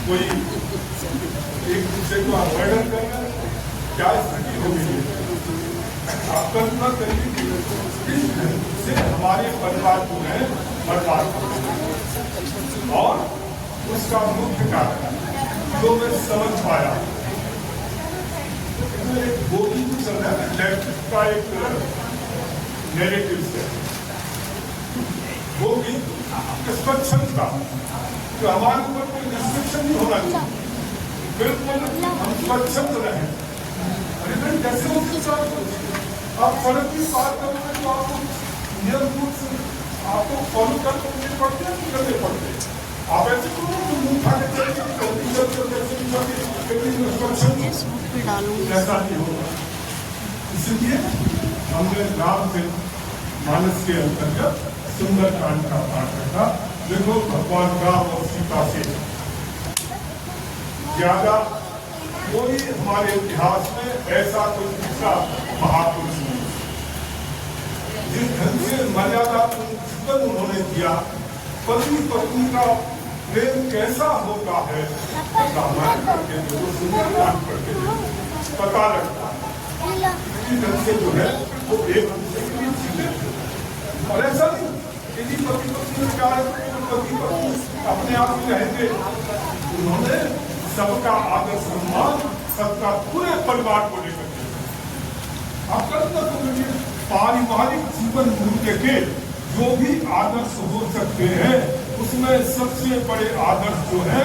कोई एक दूसरे को अवॉइड करना क्या स्थिति हो गई है। आप कल्पना करिए से हमारे परिवार को है बर्बाद और उसका मुख्य कारण जो मैं समझ पाया गोली जो चल रहा है लेफ्ट का एक नेगेटिव से वो भी स्वच्छता तो हमारे ऊपर कोई रिस्ट्रिक्शन नहीं होना चाहिए। बिल्कुल हम स्वच्छंद रहें। अरे जैसे उसके साथ आप सड़क की बात करोगे तो आपको नियम रूप से आपको फॉलो करने पड़ते हैं करने पड़ते हैं। आप ऐसे करो तो मुंह खा के ऐसा नहीं होगा। इसलिए हमने राम से मानस के अंतर्गत सुंदरकांड का पाठ रखा। देखो भगवान राम और सीता से ज्यादा कोई हमारे इतिहास में ऐसा कोई दूसरा महापुरुष नहीं। जिस ढंग से मर्यादा जीवन उन्होंने दिया, पति पत्नी का प्रेम कैसा होता है रामायण करके जो सुंदरकांड करके पता लगता है। इसी ढंग से जो है वो एक दूसरे के लिए जीते और ऐसा नहीं यदि पति पत्नी में क्या है पति पत्नी अपने आप में रहेंगे। उन्होंने सबका आदर सम्मान सबका पूरे परिवार को लेकर आप कल्पना करेंगे पारिवारिक जीवन मूल्य के जो भी आदर्श हो सकते हैं उसमें सबसे बड़े आदर्श जो है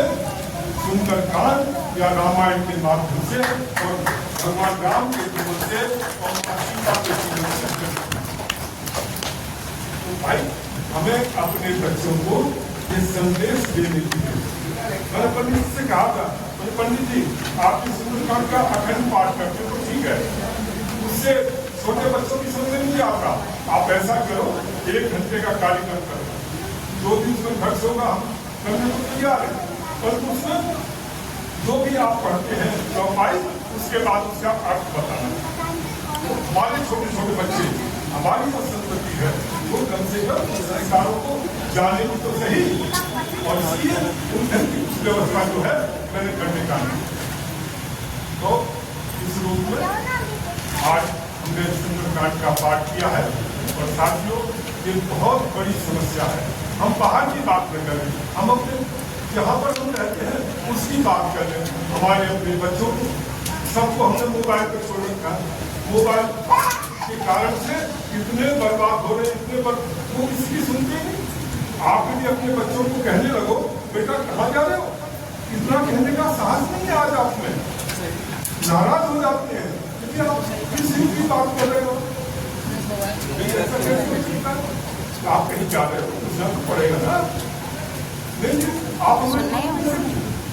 सुंदरकांड या रामायण के माध्यम से और भगवान राम के जीवन से और सीता के जीवन से। तो भाई हमें अपने बच्चों को ये संदेश देने की मैंने पंडित से कहा था पंडित जी आपकी सुंदरकांड का अखंड पाठ करते हो ठीक है, उससे छोटे बच्चों की समझ नहीं आता। आप ऐसा करो 1 घंटे का कार्यक्रम करो, 2 दिन उसमें खर्च होगा हम करने को तैयार है, पर उसमें जो भी आप पढ़ते हैं तो उसके बाद उसका अर्थ बताना। हमारे छोटे छोटे बच्चे हमारी जो संपत्ति है वो कम से कम सरकारों को जाने की तो सही, और इसलिए उन धन की कुछ व्यवस्था जो है मैंने करने का नहीं। तो इस रूप में आज हमने सुंदरकांड का पाठ किया है। और साथियों, ये बहुत बड़ी समस्या है। हम बाहर की बात न करें, हम अपने जहाँ पर हम रहते हैं उसकी बात कर रहे हैं। हमारे अपने बच्चों को सबको हमने मोबाइल पर छोड़ रखा है। मोबाइल के कारण से इतने बर्बाद हो रहे, इतने वो किसी की सुनते नहीं। आप भी अपने बच्चों को कहने लगो, बेटा कहाँ जा रहे हो, इतना कहने का साहस नहीं है आज आप में, नाराज हो जाते हैं क्योंकि आप किसी की बात कर रहे हो। ऐसा कैसे आप कहीं जा रहे हो, पूछना तो पड़ेगा ना। नहीं, आप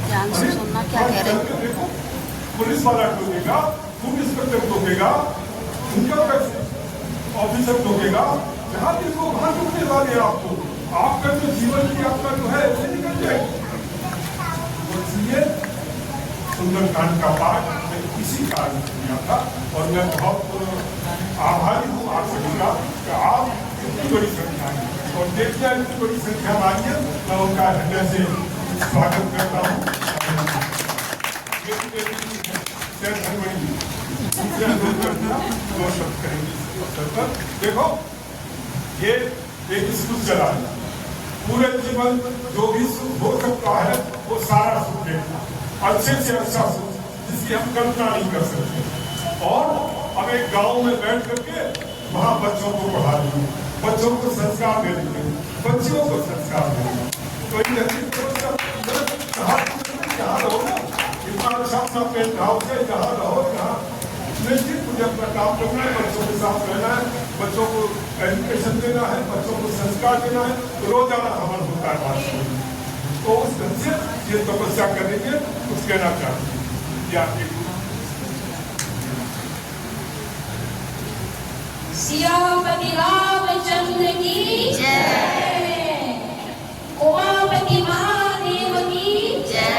ध्यान से सुनना क्या कह रहे हैं। देखो, पुलिस वाला टोकेगा, फूड इंस्पेक्टर टोकेगा, इनकम टैक्स ऑफिसर टोकेगा, जहाँ भी को वहाँ टोकने वाले हैं आपको। आपका जो जीवन की आपका जो है ऐसे निकल जाएगी। इसलिए सुंदरकांड का पाठ मैं इसी कारण किया था, और मैं बहुत आभारी हूँ आप सभी का कि आप इतनी बड़ी संख्या है, और देखते हैं इतनी बड़ी संख्या में आई है, मैं उनका हृदय से स्वागत करता हूँ। देखो, ये एक स्कूल चला है, पूरे जीवन जो भी सुख हो सकता है वो सारा सुख देता, अच्छे से अच्छा सुख जिसकी हम कल्पना नहीं कर सकते। और अब एक गांव में बैठ करके वहाँ बच्चों को पढ़ा रही हूँ, बच्चों को संस्कार दे रही हूँ, बच्चियों को संस्कार दे रही हूँ। जहाँ रहो ना, इतना अच्छा अपना पेट हाउस है, जहाँ रहो जहाँ निश्चित मुझे अपना काम करना है, बच्चों के साथ रहना है, बच्चों को एजुकेशन देना है, बच्चों को संस्कार देना है। रोजाना हवन होता है बात, तो उस ढंग से ये तपस्या करेंगे, कुछ कहना चाहते हैं। सियापति रामचंद्र की जय, उमापति महादेव की जय,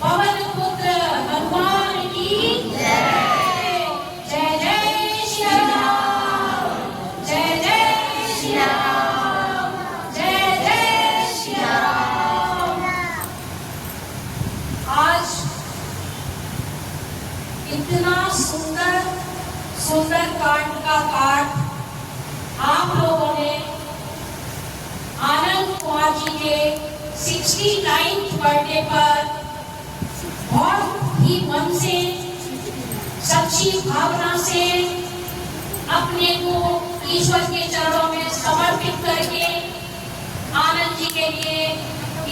पवन पुत्र हनुमान की जय। जय जय श्री राम, जय जय श्री राम, जय जय श्री राम। आज इतना सुंदरकांड का पाठ आप लोगों ने आनंद कुमार जी के 69th बर्थडे पर बहुत ही मन से, सच्ची भावना से अपने को ईश्वर के चरणों में समर्पित करके आनंद जी के लिए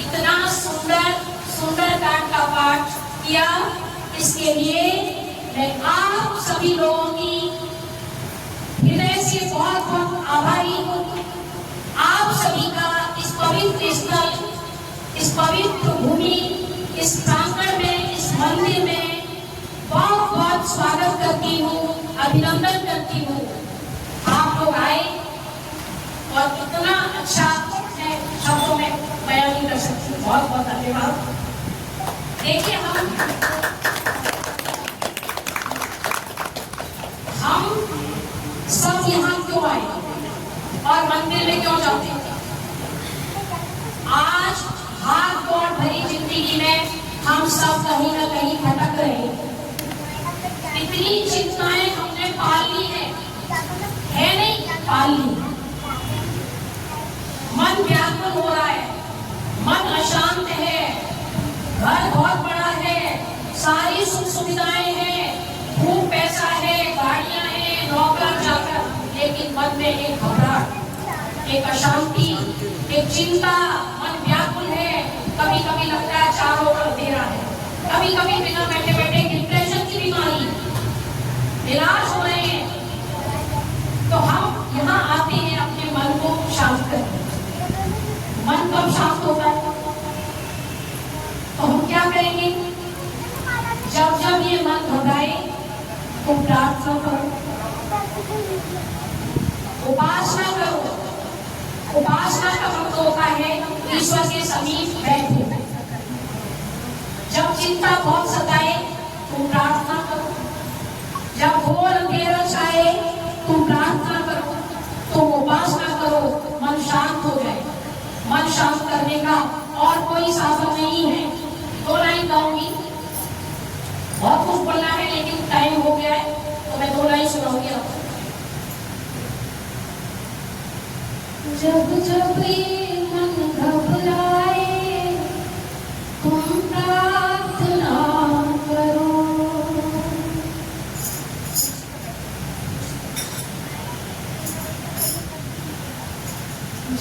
इतना सुंदरकांड का पाठ किया। इसके लिए मैं आप सभी लोगों की हृदय से बहुत बहुत आभारी हूँ। आप सभी का इस पवित्र स्थल, इस पवित्र भूमि, इस प्रांगण में, इस मंदिर में बहुत बहुत स्वागत करती हूँ, अभिनंदन करती हूँ। आप लोग आए और इतना अच्छा है, शब्दों में बयान नहीं कर सकती। बहुत बहुत धन्यवाद। देखिए, हम सब यहाँ क्यों आए और मंदिर में क्यों जाते हैं? आज भाग दौड़ भरी जिंदगी में हम सब कहीं ना कहीं भटक रहे हैं। इतनी चिंताएं हमने पाल ली है नहीं पाल ली। मन व्याकुल हो रहा है, मन अशांत है, घर बहुत बड़ा है, सारी सुख सुविधाएं हैं, खूब पैसा है, गाड़ियां हैं, नौकर चाकर, लेकिन मन में एक घबराहट, एक अशांति, एक चिंता, मन व्याकुल है। कभी कभी लगता है चारों ओर अंधेरा है, कभी कभी बिना बैठे बैठे डिप्रेशन की बीमारी, निराश हो रहे हैं। तो हम यहाँ आते हैं अपने मन को शांत करने। मन कब शांत होता है? तो हम क्या करेंगे? जब जब ये मन घबराए तो प्रार्थना करो, उपासना करो। उपासना का मतलब होता है ईश्वर के समीप बैठो। जब चिंता बहुत सताए तो प्रार्थना करो, जब घोर अंधेरा छाए तो प्रार्थना और कोई साधन नहीं है। 2 लाइन गाऊंगी, बहुत कुछ बोलना है लेकिन टाइम हो गया है तो मैं 2 लाइन सुनाऊंगी आपको। जब जब ये मन घबराए तुम प्रार्थना करो,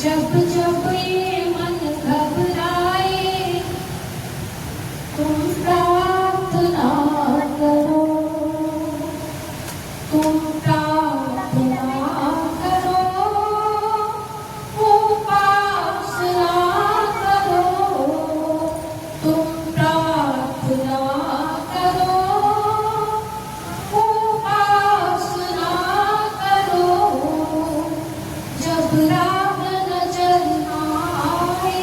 जब जब ये मन घबराए तुम प्रार्थना करो, तुम प्रार्थना करो, उपासना करो, तुम प्रार्थना करो, उपासना करो। जब राह नजर ना आए,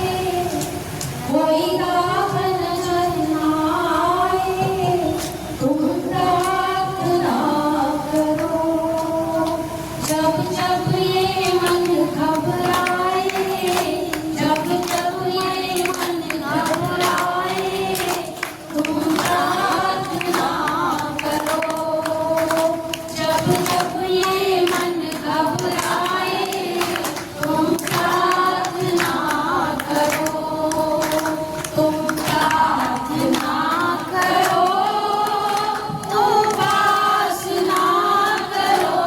कोई राह नजर ना आए, तुम प्रार्थना करो। जब जब ये मन घबराए, जब जब ये मन घबराए, तुम प्रार्थना करो। जब जब ये मन घबराए, तुम प्रार्थना करो, तुम प्रार्थना करो, उपासना करो,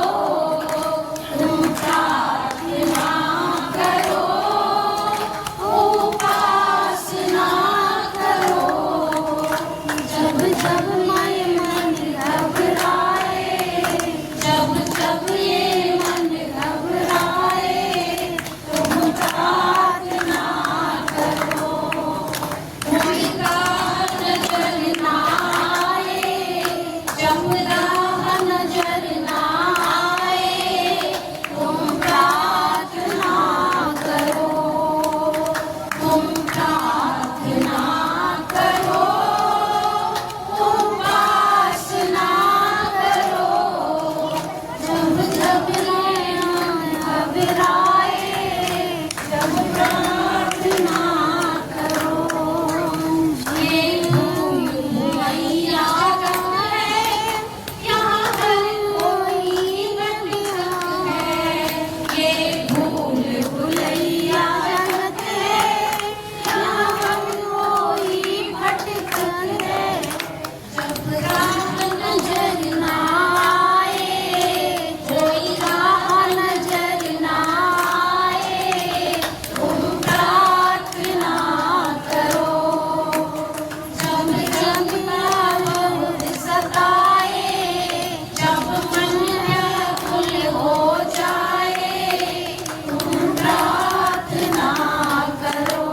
तुम प्रार्थना करो, उपासना करो। जब जब ये मन घबराए, जब जब ये मन घबराए, तुम प्रार्थना करो। कोई राह नजर ना आए, जब राह नजर ना आए, तुम प्रार्थना करो, तुम प्रार्थना करो, उपासना करो। जब जब ये मन घबराए, जब प्रार्थना करो। ये भूल भुलैया जग है, यहाँ हर कोई भटकता है। ये भूल भुलैया जग है, यहाँ हर कोई भटकता है। जब राह नजर ना आए, कोई राह नजर ना आए, तुम प्रार्थना करो। जब जब बहुत सताए, जब मन व्याकुल हो जाए, तुम प्रार्थना करो।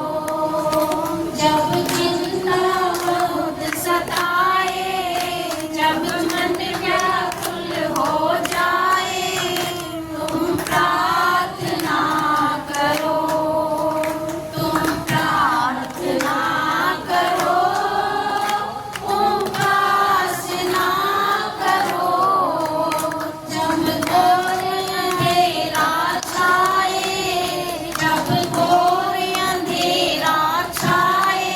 जब चिंता बहुत सताए, जब मन व्याकुल हो जाए, तुम प्रार्थना करो, तुम प्रार्थना करो, उपासना करो। जब घोर अंधेरा छाए, जब घोर अंधेरा छाए,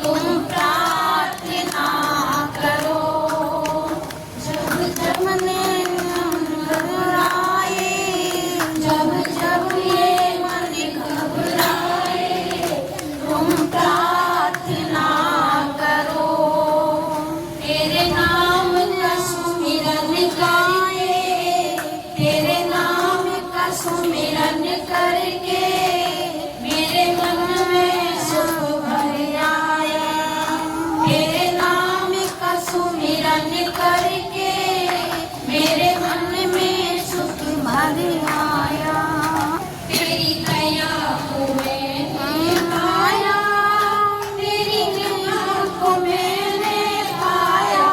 तुम प्रार्थना करो। जब जब मन घबराए, जब जब ये मन घबराए, तुम प्रार्थना करो। तेरे नाम का सुमिरन गाए, तेरे नाम का सुमिरन करके मेरे मन में सुख भर आया। तेरे नाम का सुमिरन करके मेरे मन में सुख भर आया। तेरी दया को मैंने पाया, तेरी दया को मैंने पाया,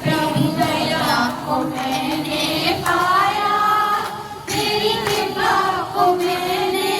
तेरी दया को मैंने पाया, तेरी कृपा को मैंने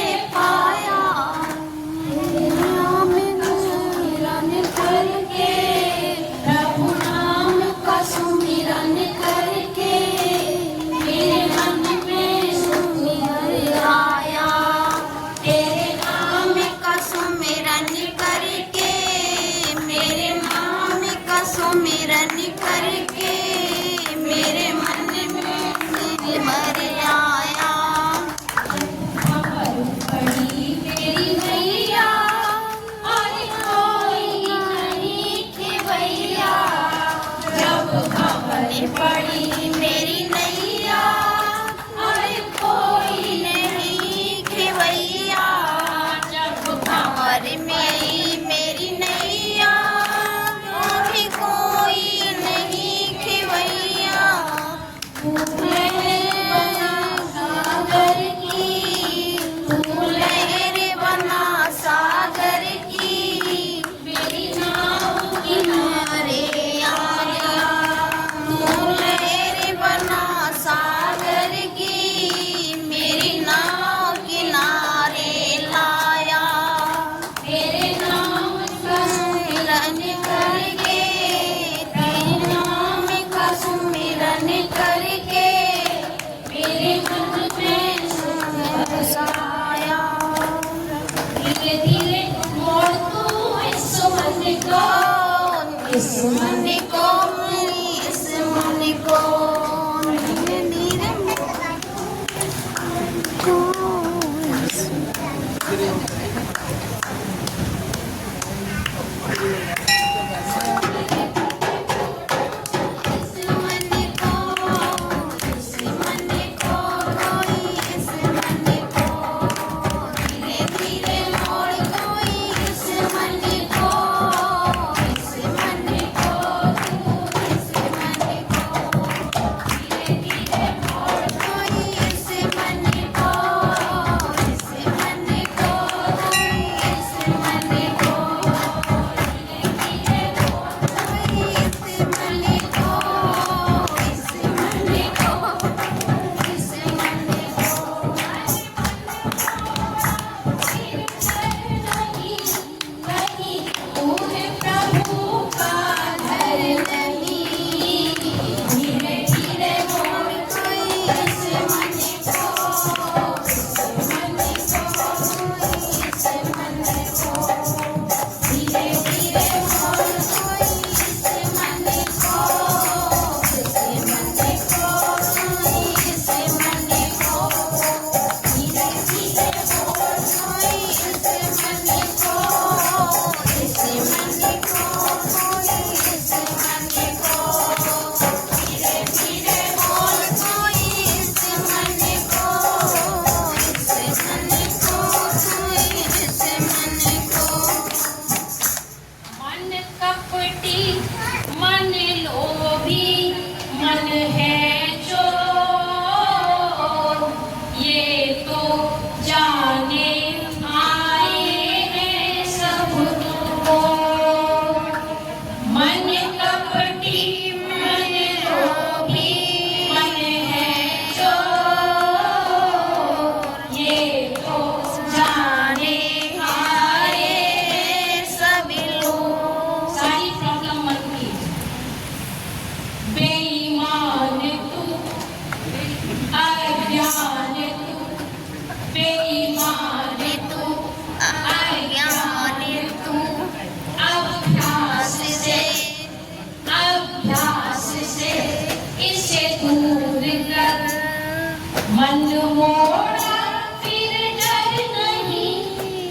मन मोड़ा फिर डर नहीं,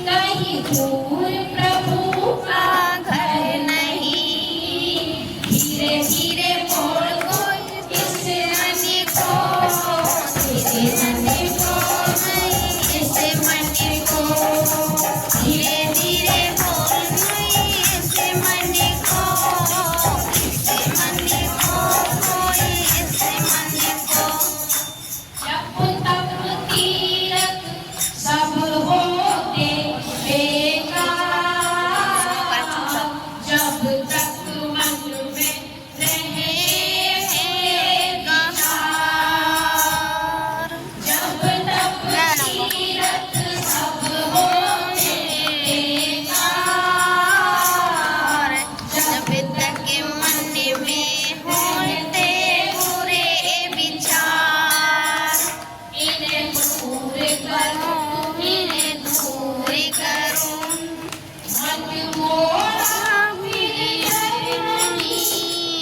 कहीं दूर प्रभु का घर नहीं। धीरे धीरे मोड़ को इस मन को, धीरे मन को इस मन को, धीरे धीरे मोड़ इस मन को, इस मन को, इस मन को। जब तक तीरथ सब होते बेकार, जब तक मन में रहे विचार, जब तक तीरथ सब होते बेकार, जब तक मन में होते बुरे विचार, इन्हें दूर करो, इन्हें दूर करो। मन मोड़ा फिर डर नहीं,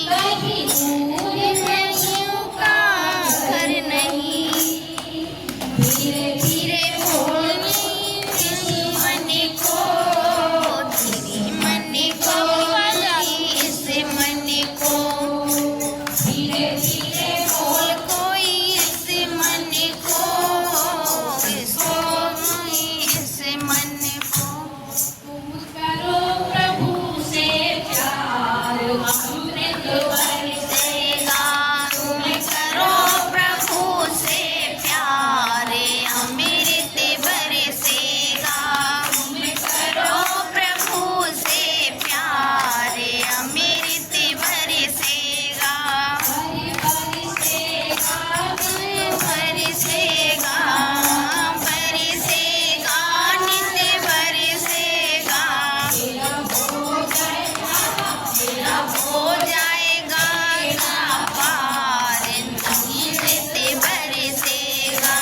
कहीं दूर प्रभु का घर नहीं। धीरे धीरे बोली इस मन को, धीरे मन को, इस मन को। धीरे धीरे बोल कोई इस मन को, इसको इस मन को। तुम करो प्रभु से प्यार, अमृत बरसेगा। तुम करो प्रभु से प्यार, अमृत बरसेगा। तुम करो प्रभु से प्यार, अमृत बरसेगा। बरसेगा, बरसेगा, बरसेगा, नित बरसेगा। तेरा हो जाएगा ना पार, नहीं नित बरसेगा।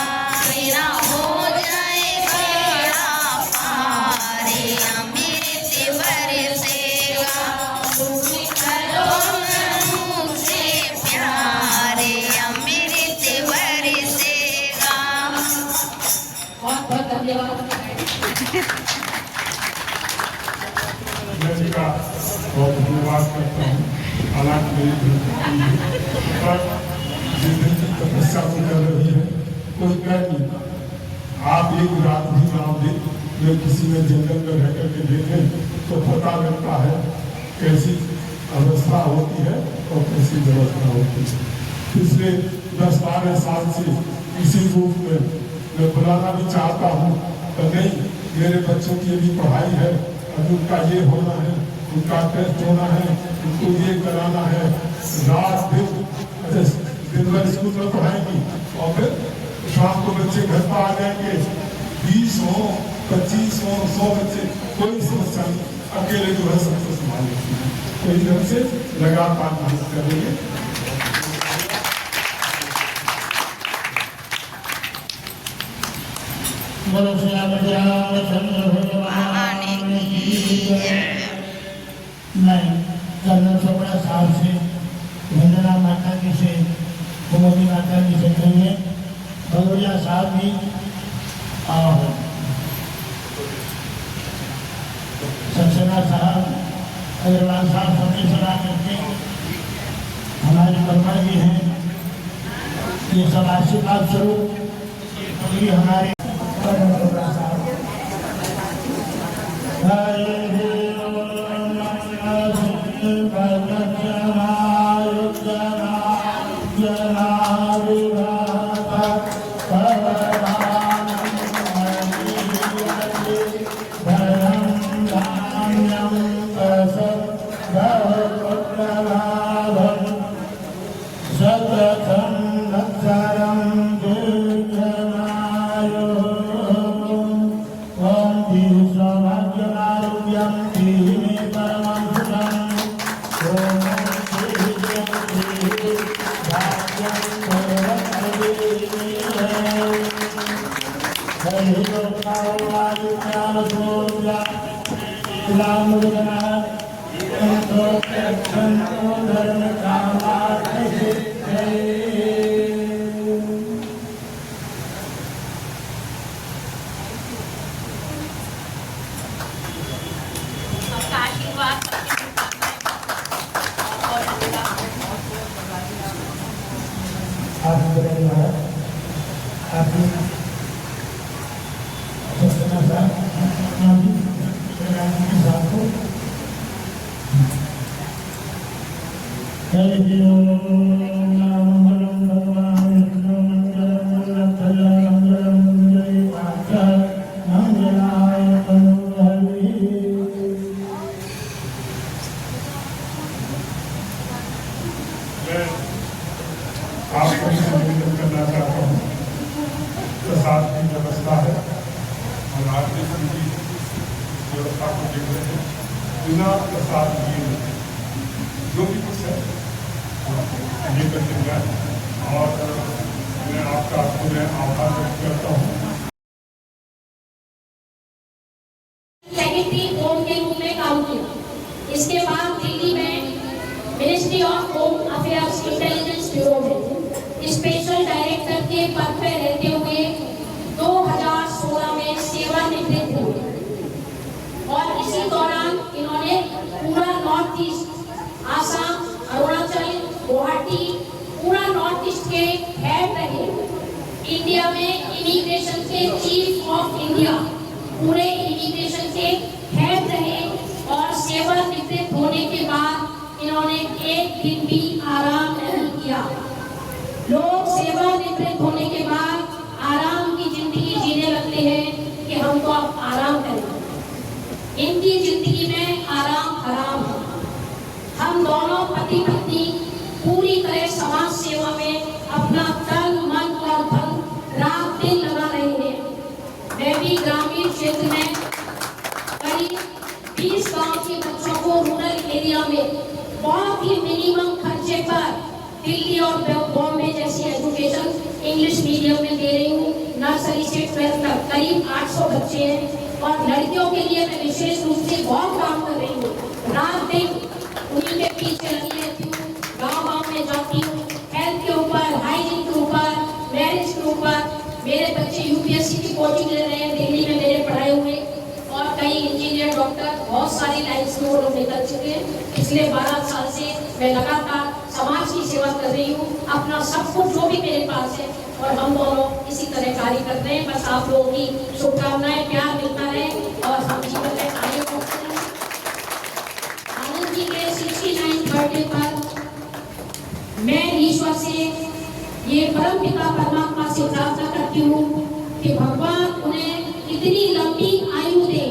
तेरा हो जाएगा ना पार, अमृत बरसेगा। तुम करो प्रभु से प्यार, अमृत बरसेगा। बहुत बहुत धन्यवाद। मैं जी का बहुत धन्यवाद करता हूँ। हालांकि मेरी धुन पर जिस दिन की तपस्या की कर रही है कोई कर नहीं पाता। आप एक रात भी नाम दे जो किसी में जंगल में रह करके देखें तो पता लगता है कैसी अवस्था होती है और कैसी व्यवस्था होती है। पिछले 10-12 साल से इसी रूप में मैं बुलाना भी चाहता हूँ, तो नहीं मेरे बच्चों की भी पढ़ाई है, अभी उनका ये होना है, उनका टेस्ट होना है, उनको ये कराना है। रात दिन दिन भर स्कूल में पढ़ाएंगी और फिर शाम को बच्चे घर पर आ जाएंगे। 20 हो, 25 हो, 100 बच्चे, कोई समस्या नहीं, अकेले जो है सबको संभाल लेती है। तो इस ढंग से लगातार मेहनत करेंगे। बोलो श्री रामचंद्र भगवान की जय। नहीं कर्नल से बड़ा साल से वंदना माता जी से, कुमोदी माता जी से कहिए, भगवरिया साहब भी और सक्सेना साहब, अग्रवाल साहब सबकी सलाह करके हमारे कर्मा जी हैं। ये सब आशीर्वाद स्वरूप ये हमारे आपकी सत्यना साहब के साथ को हरि ओम नाम भगवान विष्णु मंगलम मंगलम जय आचा मंगलाय तनु हरि मैं आपको निवेदन करना चाहता हूँ। प्रसाद की व्यवस्था है और आरती की व्यवस्था को देख रहे हैं। बिना प्रसाद लिए जो भी कुछ है ये करके जाए और मैं आपका पुनः आभार व्यक्त करता हूँ। सेक्रेटरी होम के रूप में काम किया। इसके बाद दिल्ली में ministry of home affairs intelligence bureau में स्पेशल डायरेक्टर के पद पर रहते हुए 2016 में सेवानिवृत्त हुए और इसी दौरान इन्होंने पूरा नॉर्थ ईस्ट, आसाम, अरुणाचल, गुवाहाटी, पूरा नॉर्थ ईस्ट के हेड रहे। इंडिया में इमिग्रेशन के चीफ ऑफ इंडिया, पूरे इमिग्रेशन के हेड रहे और सेवानिवृत्त होने के बाद इन्होंने एक दिन भी आराम नहीं किया। लोग सेवानिवृत्त होने के बाद आराम की जिंदगी जीने लगते हैं कि हम तो अब आराम करेंगे। इनकी जिंदगी में आराम हराम है। हम दोनों पति पत्नी पूरी तरह समाज सेवा में अपना तन, मन और धन रात दिन लगा रहे हैं। मैं भी ग्रामीण क्षेत्र में करीब 20 गांव के बच्चों को रूरल एरिया में बहुत ही मिनिमम खर्चे पर दिल्ली और बॉम्बे जैसी एजुकेशन इंग्लिश मीडियम में दे रही हूँ। नर्सरी से 12th तक करीब 800 बच्चे हैं और लड़कियों के लिए मैं विशेष रूप से बहुत काम कर रही हूँ। रात दिन उन्हीं के पीछे लगी रहती हूँ, गाँव में जाती हूँ, हेल्थ के ऊपर, हाइजीन के ऊपर, मैरिज के ऊपर। मेरे बच्चे यूपीएससी की कोचिंग ले रहे हैं, दिल्ली में मेरे पढ़ाए हुए, और कई इंजीनियर, डॉक्टर, बहुत सारी लाइन्स में वो लोग निकल चुके हैं। पिछले 12 साल से मैं लगातार समाज की सेवा कर रही हूँ, अपना सब कुछ जो भी मेरे पास है, और हम दोनों इसी तरह कार्य करते हैं। बस आप लोगों की शुभकामनाएं, प्यार मिलता रहे और हम जीवन में आगे बढ़ते हैं। आनंद जी के 69th बर्थडे पर मैं ईश्वर से ये परम पिता परमात्मा से प्रार्थना करती हूँ कि भगवान उन्हें इतनी लंबी आयु दे